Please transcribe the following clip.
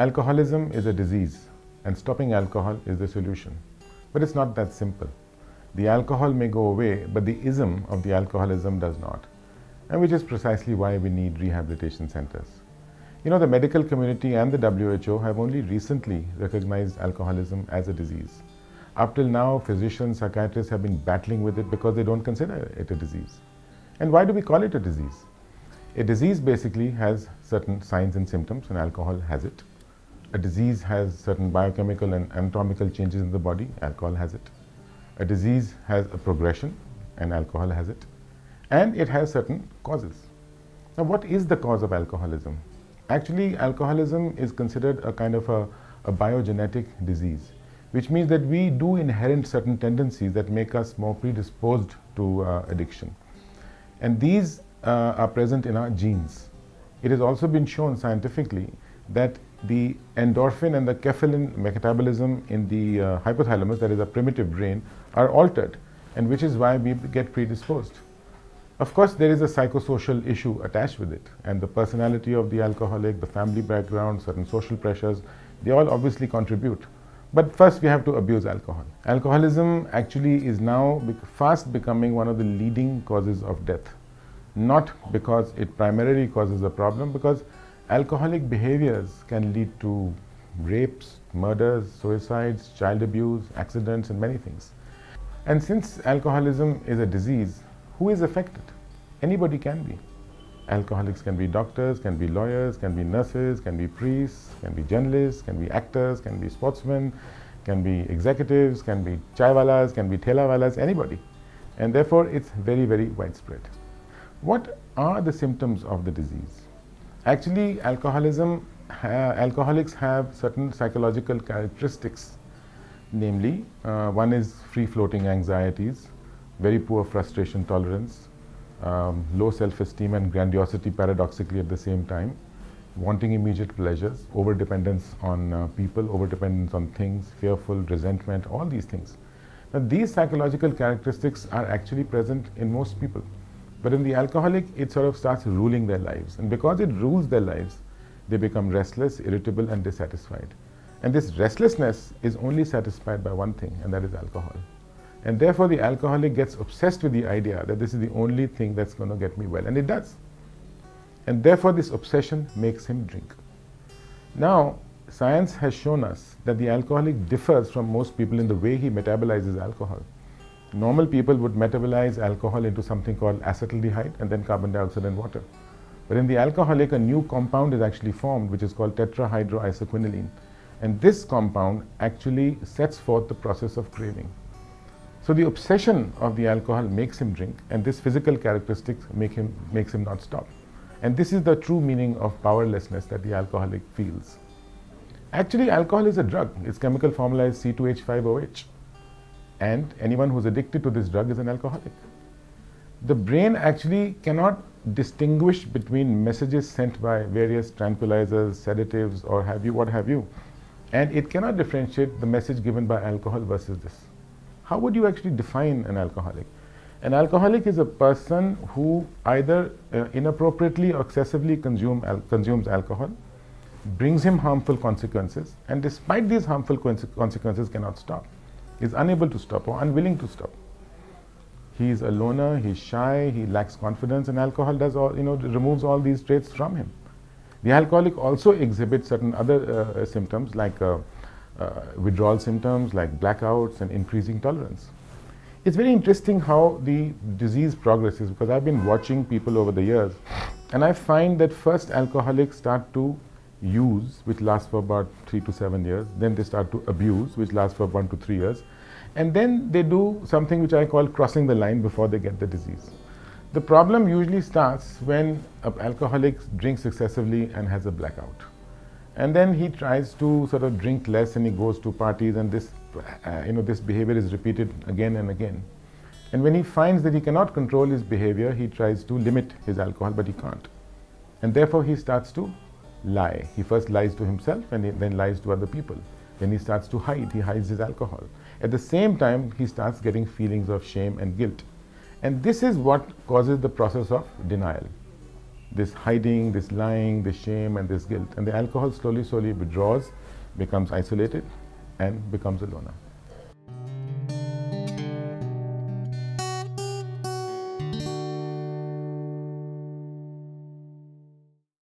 alcoholism is a disease and stopping alcohol is the solution. But it's not that simple. The alcohol may go away, but the ism of the alcoholism does not, and which is precisely why we need rehabilitation centers. You know, the medical community and the WHO have only recently recognized alcoholism as a disease. Up till now, physicians, psychiatrists have been battling with it because they don't consider it a disease. And why do we call it a disease? A disease basically has certain signs and symptoms, and alcohol has it. A disease has certain biochemical and anatomical changes in the body, alcohol has it. A disease has a progression, and alcohol has it. And it has certain causes. Now, what is the cause of alcoholism? Actually, alcoholism is considered a kind of a biogenetic disease, which means that we do inherit certain tendencies that make us more predisposed to addiction. And these are present in our genes. It has also been shown scientifically that the endorphin and the kephalin metabolism in the hypothalamus, that is a primitive brain, are altered, and which is why we get predisposed. Of course, there is a psychosocial issue attached with it, and the personality of the alcoholic, the family background, certain social pressures, they all obviously contribute. But first we have to abuse alcohol. Alcoholism actually is now fast becoming one of the leading causes of death. Not because it primarily causes a problem, because alcoholic behaviors can lead to rapes, murders, suicides, child abuse, accidents, and many things. And since alcoholism is a disease, who is affected? Anybody can be. Alcoholics can be doctors, can be lawyers, can be nurses, can be priests, can be journalists, can be actors, can be sportsmen, can be executives, can be chaiwalas, can be thelawalas, anybody. And therefore, it's very, very widespread. What are the symptoms of the disease? Actually, alcoholics have certain psychological characteristics. Namely, one is free-floating anxieties, very poor frustration tolerance, low self-esteem and grandiosity paradoxically at the same time, wanting immediate pleasures, over-dependence on people, over-dependence on things, fearful, resentment, all these things. Now, these psychological characteristics are actually present in most people. But in the alcoholic, it sort of starts ruling their lives. And because it rules their lives, they become restless, irritable, and dissatisfied. And this restlessness is only satisfied by one thing, and that is alcohol. And therefore, the alcoholic gets obsessed with the idea that this is the only thing that's going to get me well. And it does. And therefore, this obsession makes him drink. Now, science has shown us that the alcoholic differs from most people in the way he metabolizes alcohol. Normal people would metabolize alcohol into something called acetaldehyde and then carbon dioxide and water. But in the alcoholic, a new compound is actually formed, which is called tetrahydroisoquinoline. And this compound actually sets forth the process of craving. So the obsession of the alcohol makes him drink, and this physical characteristics makes him not stop. And this is the true meaning of powerlessness that the alcoholic feels. Actually, alcohol is a drug. Its chemical formula is C2H5OH. And anyone who's addicted to this drug is an alcoholic. The brain actually cannot distinguish between messages sent by various tranquilizers, sedatives, or what have you. And it cannot differentiate the message given by alcohol versus this. How would you actually define an alcoholic? An alcoholic is a person who either inappropriately or excessively consumes alcohol, brings him harmful consequences, and despite these harmful consequences cannot stop, is unable to stop or unwilling to stop. He is a loner, he's shy, he lacks confidence, and alcohol does all, removes all these traits from him. The alcoholic also exhibits certain other symptoms like withdrawal symptoms, like blackouts and increasing tolerance. It's very interesting how the disease progresses, because I've been watching people over the years, and I find that first alcoholics start to use, which lasts for about 3 to 7 years, then they start to abuse, which lasts for 1 to 3 years, and then they do something which I call crossing the line before they get the disease. The problem usually starts when an alcoholic drinks excessively and has a blackout. And then he tries to sort of drink less, and he goes to parties, and this behavior is repeated again and again. And when he finds that he cannot control his behavior, he tries to limit his alcohol, but he can't. And therefore he starts to lie. He first lies to himself and then lies to other people. Then he starts to hide. He hides his alcohol. At the same time, he starts getting feelings of shame and guilt. And this is what causes the process of denial. this hiding, this lying, this shame, and this guilt. And the alcohol slowly, slowly withdraws, becomes isolated, and becomes a loner.